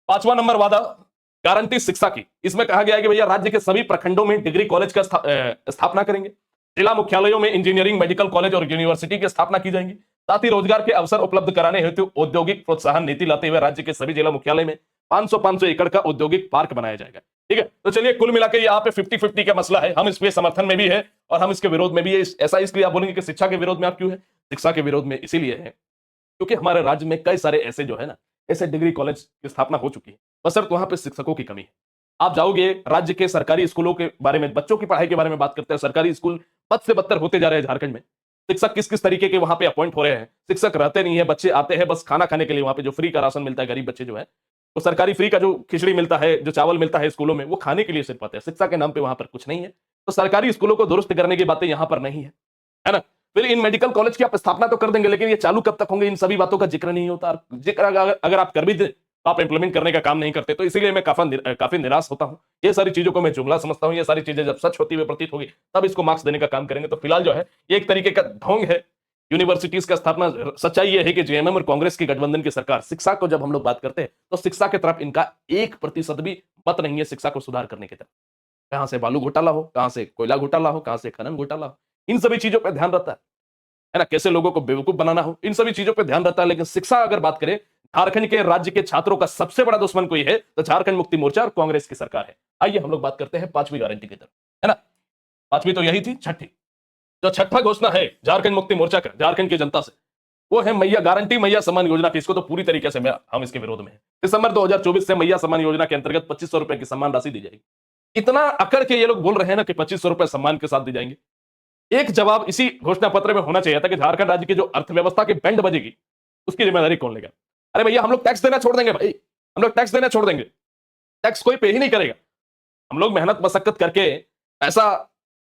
5वां नंबर वादा गारंटी शिक्षा की। इसमें कहा गया है कि भैया राज्य के सभी प्रखंडों में डिग्री कॉलेज का स्थापना करेंगे। जिला मुख्यालयों में इंजीनियरिंग, मेडिकल कॉलेज और यूनिवर्सिटी की स्थापना की जाएंगी। साथ ही रोजगार के अवसर उपलब्ध कराने हेतु औद्योगिक प्रोत्साहन नीति लाते हुए राज्य के सभी जिला मुख्यालय में 500 एकड़ का औद्योगिक पार्क बनाया जाएगा। ठीक है, तो चलिए कुल मिलाकर यहाँ पे 50-50 का मसला है। हम इसके समर्थन में भी है और हम इसके विरोध में भी है। ऐसा इसलिए आप बोलेंगे कि शिक्षा के विरोध में आप क्यों है? शिक्षा के विरोध में इसीलिए है क्योंकि हमारे राज्य में कई सारे ऐसे जो है ना, ऐसे डिग्री कॉलेज की स्थापना हो चुकी है, बशर्ते वहां पे शिक्षकों की कमी है। आप जाओगे राज्य के सरकारी स्कूलों के बारे में, बच्चों की पढ़ाई के बारे में बात करते हैं, सरकारी स्कूल बद से बदतर होते जा रहे हैं झारखंड में। शिक्षक किस किस तरीके के वहां पे अपॉइंट हो रहे हैं, शिक्षक रहते नहीं है, बच्चे आते हैं बस खाना खाने के लिए। वहां पे जो फ्री का राशन मिलता है, गरीब बच्चे जो है वो सरकारी फ्री का जो खिचड़ी मिलता है, जो चावल मिलता है स्कूलों में, वो खाने के लिए सिर्फ आते हैं, शिक्षा के नाम पे वहां पर कुछ नहीं है। तो सरकारी स्कूलों को दुरुस्त करने की बातें यहां पर नहीं है ना। फिर इन मेडिकल कॉलेज की आप स्थापना तो कर देंगे, लेकिन ये चालू कब तक होंगे, इन सभी बातों का जिक्र नहीं होता। जिक्र अगर आप कर भी दें तो आप इंप्लीमेंट करने का काम नहीं करते। तो इसीलिए मैं काफी निराश होता हूं। ये सारी चीजों को मैं जुमला समझता हूं। ये सारी चीजें जब सच होती हुई प्रतीत होगी तब इसको मार्क्स देने का काम करेंगे। तो फिलहाल जो है ये एक तरीके का ढोंग है यूनिवर्सिटीज का स्थापना। सच्चाई ये है कि जेएमएम और कांग्रेस की गठबंधन की सरकार, शिक्षा को जब हम लोग बात करते हैं तो शिक्षा की तरफ इनका 1% भी मत नहीं है शिक्षा को सुधार करने की तरफ। कहां से बालू घोटाला हो, कहां से कोयला घोटाला हो, कहां से खनन घोटाला हो, इन सभी चीजों पर ध्यान रहता है ना। कैसे लोगों को बेवकूफ बनाना हो, इन सभी चीजों पर ध्यान रहता है। लेकिन शिक्षा अगर बात करें, झारखंड के राज्य के छात्रों का सबसे बड़ा दुश्मन कोई है तो झारखंड मुक्ति मोर्चा और कांग्रेस की सरकार है। आइए हम लोग बात करते हैं 5वीं गारंटी की तरफ, है ना। 5वीं तो यही थी। छठी, जो छठा घोषणा है झारखंड मुक्ति मोर्चा का झारखंड की जनता से, वो है मैया गारंटी, मैया सम्मान योजना की। इसको तो पूरी तरीके से हम इसके विरोध में हैं। दिसंबर 2024 से मैया सम्मान योजना के अंतर्गत 2500 रुपए की सम्मान राशि दी जाएगी। इतना अकड़ के ये लोग बोल रहे हैं ना कि 2500 रुपए सम्मान के साथ दी जाएंगे। एक जवाब इसी घोषणा पत्र में होना चाहिए था कि झारखंड राज्य की जो अर्थव्यवस्था की बैंड बजेगी उसकी जिम्मेदारी कौन लेगा। अरे भैया हम लोग टैक्स देना छोड़ देंगे भाई, हम लोग टैक्स देना छोड़ देंगे, टैक्स कोई पे ही नहीं करेगा। हम लोग मेहनत मशक्कत करके पैसा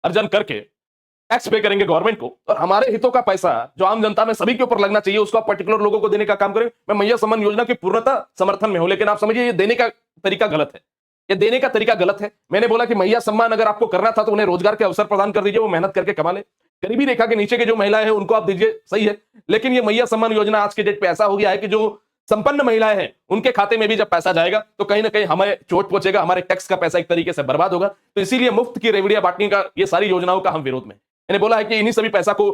अर्जन करके टैक्स पे करेंगे गवर्नमेंट को, और हमारे हितों का पैसा जो आम जनता में सभी के ऊपर लगना चाहिए उसको आप पर्टिकुलर लोगों को देने का काम करें। मैं मैया सम्मान योजना की पूर्णतः समर्थन में हूं, लेकिन आप समझिए ये देने का तरीका गलत है। ये देने का तरीका गलत है। मैंने बोला कि मैया सम्मान अगर आपको करना था तो उन्हें रोजगार के अवसर प्रदान कर दीजिए, वो मेहनत करके कमा ले। गरीबी रेखा के नीचे के जो महिलाएं हैं उनको आप दीजिए, सही है। लेकिन ये मैया सम्मान योजना आज के डेट पे ऐसा हो गया है कि जो संपन्न महिलाएं हैं उनके खाते में भी जब पैसा जाएगा तो कहीं ना कहीं हमें चोट पहुंचेगा, हमारे टैक्स का पैसा एक तरीके से बर्बाद होगा। तो इसीलिए मुफ्त की रेवड़ियां बांटने का, ये सारी योजनाओं का हम विरोध में। मैंने बोला है कि इन्हीं सभी पैसा को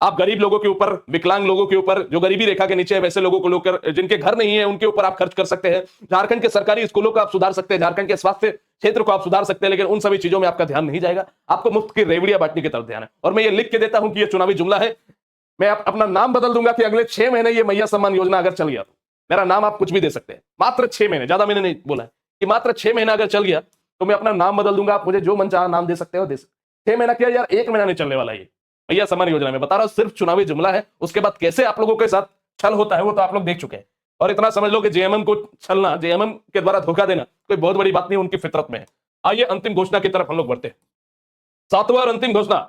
आप गरीब लोगों के ऊपर, विकलांग लोगों के ऊपर, जो गरीबी रेखा के नीचे है वैसे लोगों को लेकर, जिनके घर नहीं है उनके ऊपर आप खर्च कर सकते हैं। झारखंड के सरकारी स्कूलों को आप सुधार सकते हैं, झारखंड के स्वास्थ्य क्षेत्र को आप सुधार सकते हैं, लेकिन उन सभी चीजों में आपका ध्यान नहीं जाएगा। आपको मुफ्त की रेवड़ियां बांटने की तरफ ध्यान है। और मैं ये लिख के देता हूं कि ये चुनावी जुमला है। मैं अपना नाम बदल दूंगा कि अगले 6 महीने ये मैया सम्मान योजना अगर चल गया तो मेरा नाम आप कुछ भी दे सकते हैं। मात्र 6 महीने, ज्यादा मैंने नहीं बोला है, कि मात्र 6 महीना अगर चल गया तो मैं अपना नाम बदल दूंगा। आप मुझे जो मन चाहा नाम दे सकते हो, दे सकते। 6 महीना क्या यार, 1 महीना नहीं चलने वाला ये भैया सम्मान योजना में, बता रहा हूं सिर्फ चुनावी जुमला है। उसके बाद कैसे आप लोगों के साथ छल होता है वो तो आप लोग देख चुके हैं। और इतना समझ लो कि जेएमएम को छलना, जेएमएम के द्वारा धोखा देना कोई बहुत बड़ी बात नहीं, उनकी फितरत में है। आइए अंतिम घोषणा की तरफ हम लोग बढ़ते हैं। 7वां और अंतिम घोषणा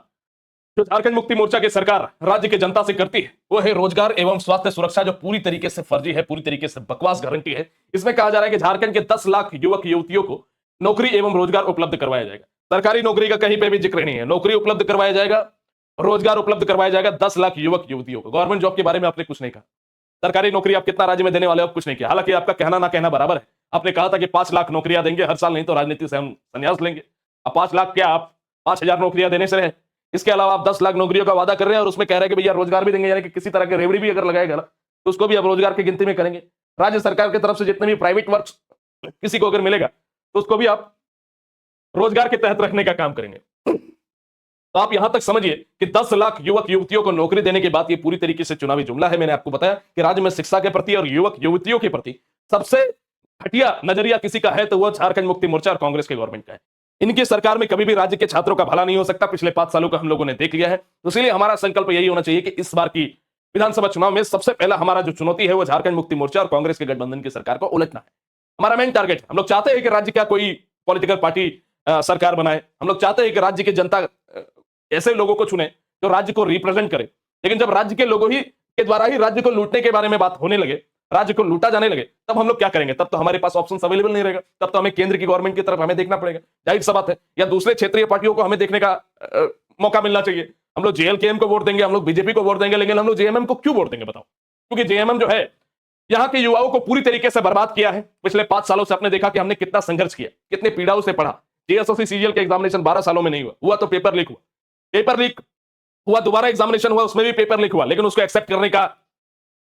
जो झारखंड मुक्ति मोर्चा की सरकार राज्य की जनता से करती है वो है रोजगार एवं स्वास्थ्य सुरक्षा, जो पूरी तरीके से फर्जी है, पूरी तरीके से बकवास गारंटी है। इसमें कहा जा रहा है कि झारखंड के 10 लाख युवक युवतियों को नौकरी एवं रोजगार उपलब्ध करवाया जाएगा। सरकारी नौकरी का कहीं पे भी जिक्र नहीं है। नौकरी उपलब्ध करवाया जाएगा, रोजगार उपलब्ध करवाया जाएगा 10 लाख युवक युवतियों को। गवर्नमेंट जॉब के बारे में आपने कुछ नहीं कहा। सरकारी नौकरी आप कितना राज्य में देने वाले हो, कुछ नहीं किया। हालांकि आपका कहना ना कहना बराबर है। आपने कहा था कि 5 लाख नौकरियां देंगे हर साल, नहीं तो राजनीति से हम संन्यास लेंगे। अब 5 लाख क्या, आप 5000 नौकरियां देने से रहे। इसके अलावा आप 10 लाख नौकरियों का वादा कर रहे हैं और उसमें कह रहे हैं कि भैया रोजगार भी देंगे, यानी कि किसी तरह के रेवड़ी भी अगर लगाएगा तो उसको भी अब रोजगार की गिनती में करेंगे। राज्य सरकार की तरफ से जितने भी प्राइवेट वर्क किसी को अगर मिलेगा तो उसको भी आप रोजगार के तहत रखने का काम करेंगे। तो आप यहां तक समझिए कि 10 लाख युवक युवतियों को नौकरी देने के बाद ये पूरी तरीके से चुनावी जुमला है। मैंने आपको बताया कि राज्य में शिक्षा के प्रति और युवक युवतियों के प्रति सबसे घटिया नजरिया किसी का है तो वह झारखंड मुक्ति मोर्चा और कांग्रेस के गवर्नमेंट का है। इनकी सरकार में कभी भी राज्य के छात्रों का भला नहीं हो सकता। पिछले 5 सालों का हम लोगों ने देख लिया है। तो इसलिए हमारा संकल्प यही होना चाहिए कि इस बार की विधानसभा चुनाव में सबसे पहला हमारा जो चुनौती है वो झारखंड मुक्ति मोर्चा और कांग्रेस के गठबंधन की सरकार को उलटना है। हमारा मेन टारगेट, हम लोग चाहते हैं कि राज्य का कोई पॉलिटिकल पार्टी सरकार बनाए। हम लोग चाहते हैं कि राज्य की जनता ऐसे लोगों को चुने जो राज्य को रिप्रेजेंट करे। लेकिन जब राज्य के लोगों ही के द्वारा ही राज्य को लूटने के बारे में बात होने लगे, राज्य को लूटा जाने लगे, तब हम लोग क्या करेंगे? तब तो हमारे पास ऑप्शन अवेलेबल नहीं रहेगा। तब तो हमें केंद्र की गवर्नमेंट की तरफ हमें देखना पड़ेगा, जाहिर सा बात है, या दूसरे क्षेत्रीय पार्टियों को हमें देखने का मौका मिलना चाहिए। हम लोग जेएलकेएम को वोट देंगे, हम लोग बीजेपी को वोट देंगे, लेकिन हम लोग जेएमएम को क्यों वोट देंगे बताओ? क्योंकि जेएमएम जो है यहाँ के युवाओं को पूरी तरीके से बर्बाद किया है। पिछले 5 सालों से आपने देखा कि हमने कितना संघर्ष किया, कितने पीड़ाओं से पढ़ा। जेएसएससी सीजीएल के एग्जामिनेशन 12 सालों में नहीं हुआ तो पेपर लीक हुआ, पेपर लीक हुआ, दोबारा एग्जामिनेशन हुआ, उसमें भी पेपर लीक हुआ, लेकिन उसको एक्सेप्ट करने का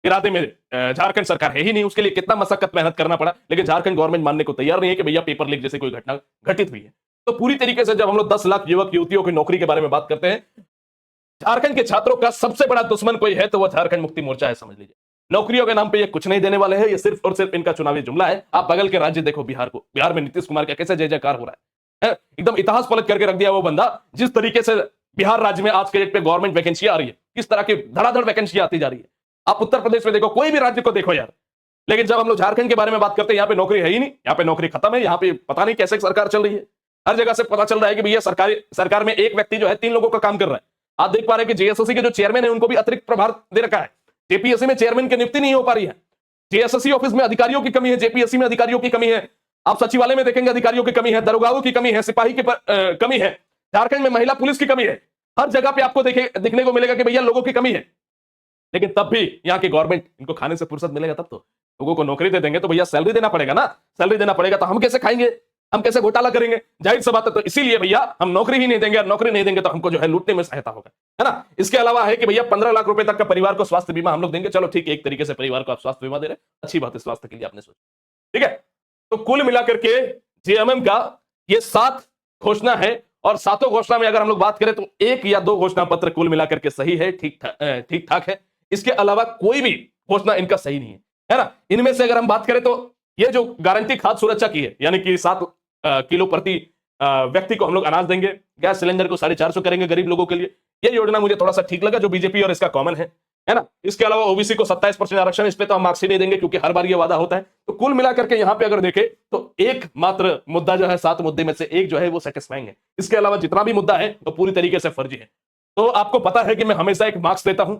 इरादे में झारखंड सरकार है ही नहीं। उसके लिए कितना मशक्कत मेहनत करना पड़ा, लेकिन झारखंड गवर्नमेंट मानने को तैयार नहीं है कि भैया पेपर लीक जैसे कोई घटना घटित हुई है। तो पूरी तरीके से जब हम लोग 10 लाख युवक युवतियों की नौकरी के बारे में बात करते हैं, झारखंड के छात्रों का सबसे बड़ा दुश्मन कोई है तो वह झारखंड मुक्ति मोर्चा है, समझ लीजिए। नौकरियों के नाम पे ये कुछ नहीं देने वाले हैं, ये सिर्फ और सिर्फ इनका चुनावी जुमला है। आप बगल के राज्य देखो, बिहार को, बिहार में नीतीश कुमार का कैसे जय जयकार हो रहा है, एकदम इतिहास पलट करके रख दिया वो बंदा। जिस तरीके से बिहार राज्य में आज के डेट पे गवर्नमेंट वैकेंसी आ रही है, किस तरह की धड़ाधड़ वैकेंसी आती जा रही है। आप उत्तर प्रदेश में देखो, कोई भी राज्य को देखो यार, लेकिन जब हम लोग झारखंड के बारे में बात करते हैं, यहाँ पे नौकरी है ही नहीं, यहाँ पे नौकरी खत्म है। यहाँ पे पता नहीं कैसे सरकार चल रही है। हर जगह से पता चल रहा है कि भैया सरकार में एक व्यक्ति जो है 3 लोगों का काम कर रहा है। आप देख पा रहे हैं कि जेएसएससी के जो चेयरमैन है उनको भी अतिरिक्त प्रभार दे रखा है। जेपीएससी में चेयरमैन की नियुक्ति नहीं हो पा रही है। जेएसएससी ऑफिस में अधिकारियों की कमी है, जेपीएससी में अधिकारियों की कमी है। आप सचिवालय में देखेंगे अधिकारियों की कमी है, दरोगाओं की कमी है, सिपाही की कमी है। झारखंड में महिला पुलिस की कमी है। हर जगह पे आपको देखने को मिलेगा कि भैया लोगों की कमी है। लेकिन तब भी यहाँ की गवर्नमेंट, इनको खाने से फुर्सत मिलेगा तब तो लोगों को नौकरी दे देंगे, तो भैया सैलरी देना पड़ेगा ना। सैलरी देना पड़ेगा तो हम कैसे खाएंगे, हम कैसे घोटाला करेंगे, जाहिर सी बात है। तो इसीलिए भैया हम नौकरी ही नहीं देंगे, और नौकरी नहीं देंगे तो हमको जो है लूटने में सहायता होगा, है ना। इसके अलावा है कि भैया 15 लाख रुपए तक का परिवार को स्वास्थ्य बीमा हम लोग देंगे। चलो ठीक है, एक तरीके से परिवार को आप स्वास्थ्य बीमा दे रहे हैं, अच्छी बात है, स्वास्थ्य के लिए आपने सोचा, ठीक है। तो कुल मिलाकर के जेएमएम का ये 7 घोषणा है, और 7 घोषणा में अगर हम लोग बात करें तो 1 या 2 घोषणा पत्र कुल मिलाकर के सही है, ठीक ठाक है। इसके अलावा कोई भी घोषणा इनका सही नहीं है ना। इनमें से अगर हम बात करें तो ये जो गारंटी खाद्य सुरक्षा की है, यानी कि 7 किलो प्रति व्यक्ति को हम लोग अनाज देंगे, गैस सिलेंडर को 450 करेंगे गरीब लोगों के लिए, ये योजना मुझे थोड़ा सा ठीक लगा, जो बीजेपी और इसका कॉमन है ना। इसके अलावा ओबीसी को 27% आरक्षण, इस पे तो हम मार्क्स ही नहीं देंगे क्योंकि हर बार ये वादा होता है। तो कुल मिलाकर के यहाँ पे अगर देखें तो एकमात्र मुद्दा जो है 7 मुद्दे में से एक जो है वो सेटिस्फाइंग है। इसके अलावा जितना भी मुद्दा है वो पूरी तरीके से फर्जी है। तो आपको पता है कि मैं हमेशा एक मार्क्स देता हूं,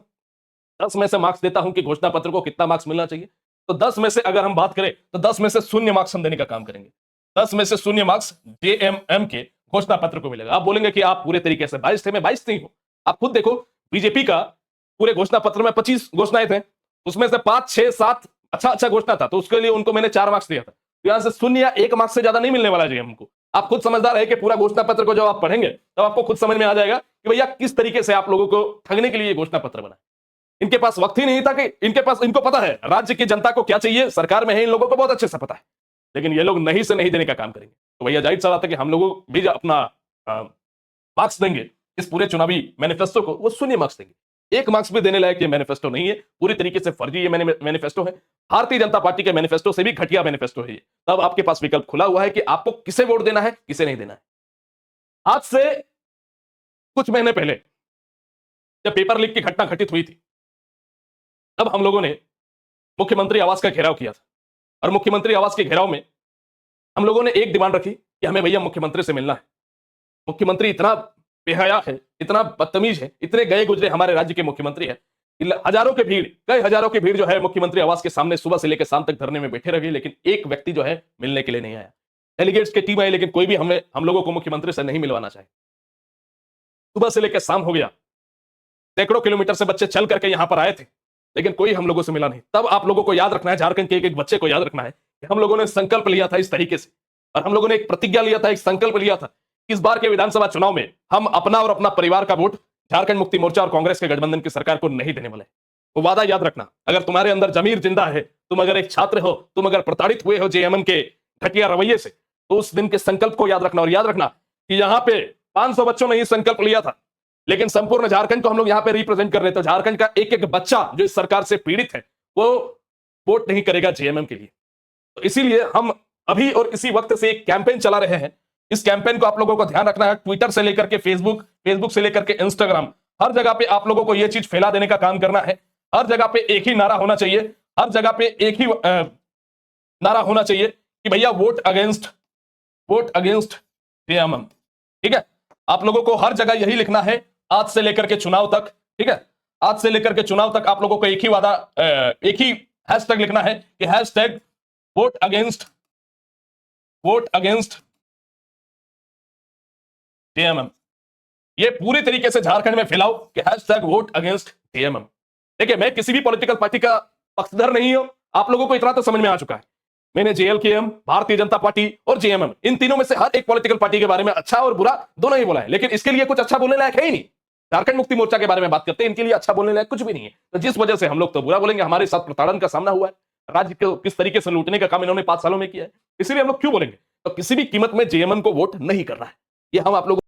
10 में से मार्क्स देता हूं कि घोषणा पत्र को कितना मार्क्स मिलना चाहिए। तो 10 में से अगर हम बात करें तो 10 में से 0 मार्क्स हम देने का काम करेंगे। 10 में से 0 मार्क्स जेएमएम के घोषणा पत्र को मिलेगा। आप बोलेंगे कि आप पूरे तरीके से 22 थे, मैं 22 नहीं हूं। आप खुद देखो, बीजेपी का पूरे घोषणा पत्र में 25 घोषणाएं थे, उसमें से 5, 6, 7 अच्छा घोषणा था, तो उसके लिए उनको मैंने 4 मार्क्स दिया था। तो यहां से 0 या 1 मार्क्स से ज्यादा नहीं मिलने वाला जेएमएम को। आप खुद समझदार है कि पूरा घोषणा पत्र को जब आप पढ़ेंगे तब आपको खुद समझ में आ जाएगा कि भैया किस तरीके से आप लोगों को ठगने के लिए घोषणा पत्र बना। इनके पास वक्त ही नहीं था कि इनको पता है राज्य की जनता को क्या चाहिए, सरकार में है, इन लोगों को बहुत अच्छे से पता है, लेकिन ये लोग नहीं से नहीं देने का काम करेंगे। तो भैया जाहिर सा बात है कि हम लोगों भी अपना मार्क्स देंगे इस पूरे चुनावी मैनिफेस्टो को, वो 0 मार्क्स देंगे। 1 मार्क्स भी देने लायक ये मैनिफेस्टो नहीं है, पूरी तरीके से फर्जी ये मैनिफेस्टो है। भारतीय जनता पार्टी के मैनिफेस्टो से भी घटिया मैनिफेस्टो है ये। तब आपके पास विकल्प खुला हुआ है कि आपको किसे वोट देना है, किसे नहीं देना है। आज से कुछ महीने पहले जब पेपर लीक की घटना घटित हुई थी, तब हम लोगों ने मुख्यमंत्री आवास का घेराव किया था, और मुख्यमंत्री आवास के घेराव में हम लोगों ने एक डिमांड रखी कि हमें भैया मुख्यमंत्री से मिलना है। मुख्यमंत्री इतना बेहया है, इतना बदतमीज है, इतने गए गुजरे हमारे राज्य के मुख्यमंत्री है, हजारों की भीड़, कई हजारों की भीड़ जो है मुख्यमंत्री आवास के सामने सुबह से लेकर शाम तक धरने में बैठे रही, लेकिन एक व्यक्ति जो है मिलने के लिए नहीं आया। डेलीगेट्स की टीम आई, लेकिन कोई भी हम लोगों को मुख्यमंत्री से नहीं मिलवाना चाहे। सुबह से लेकर शाम हो गया, सैकड़ों किलोमीटर से बच्चे चल करके यहां पर आए थे, लेकिन कोई हम लोगों से मिला नहीं। तब आप लोगों को याद रखना है, झारखंड के एक बच्चे को याद रखना है कि हम लोगों ने संकल्प लिया था इस तरीके से, और हम लोगों ने एक प्रतिज्ञा लिया था, एक संकल्प लिया था, इस बार के विधानसभा चुनाव में हम अपना और अपना परिवार का वोट झारखंड मुक्ति मोर्चा और कांग्रेस के गठबंधन की सरकार को नहीं देने वाले। वो वादा याद रखना। अगर तुम्हारे अंदर जमीर जिंदा है, तुम अगर एक छात्र हो, तुम अगर प्रताड़ित हुए हो जेएमएम के घटिया रवैये से, तो उस दिन के संकल्प को याद रखना। और याद रखना कि यहां पे 500 बच्चों ने ही संकल्प लिया था, लेकिन संपूर्ण झारखंड को हम लोग यहां पे रिप्रेजेंट कर रहे थे। झारखंड का एक एक बच्चा जो इस सरकार से पीड़ित है, वो वोट नहीं करेगा जेएमएम के लिए। तो इसीलिए हम अभी और इसी वक्त से एक कैंपेन चला रहे हैं। इस कैंपेन को आप लोगों को ध्यान रखना है। ट्विटर से लेकर के फेसबुक से लेकर के इंस्टाग्राम, हर जगह पे आप लोगों को यह चीज फैला देने का काम करना है। हर जगह पे एक ही नारा होना चाहिए, हर जगह पे एक ही नारा होना चाहिए कि भैया वोट अगेंस्ट जेएमएम। ठीक है, आप लोगों को हर जगह यही लिखना है आज से लेकर के चुनाव तक। ठीक है, आज से लेकर के चुनाव तक आप लोगों को एक ही हैशटैग लिखना है कि हैशटैग वोट अगेंस्ट जेएमएम। ये पूरी तरीके से झारखंड में फैलाओ कि हैशटैग वोट अगेंस्ट जेएमएम। देखिए, मैं किसी भी पॉलिटिकल पार्टी का पक्षधर नहीं हूं, आप लोगों को इतना तो समझ में आ चुका है, मैंने जेएलकेएम, भारतीय जनता पार्टी और जेएमएम, इन तीनों में से हर एक पॉलिटिकल पार्टी के बारे में अच्छा और बुरा दोनों ही बोला है, लेकिन इसके लिए कुछ अच्छा बोलने लायक है ही नहीं। झारखंड मुक्ति मोर्चा के बारे में बात करते हैं, इनके लिए अच्छा बोलने लायक कुछ भी नहीं है, तो जिस वजह से हम लोग तो बुरा बोलेंगे। हमारे साथ प्रताड़न का सामना हुआ है, राज्य को किस तरीके से लूटने का काम इन्होंने 5 सालों में किया है, इसीलिए हम लोग क्यों बोलेंगे। तो किसी भी कीमत में जेएमएम को वोट नहीं करना है, ये हम आप लोगों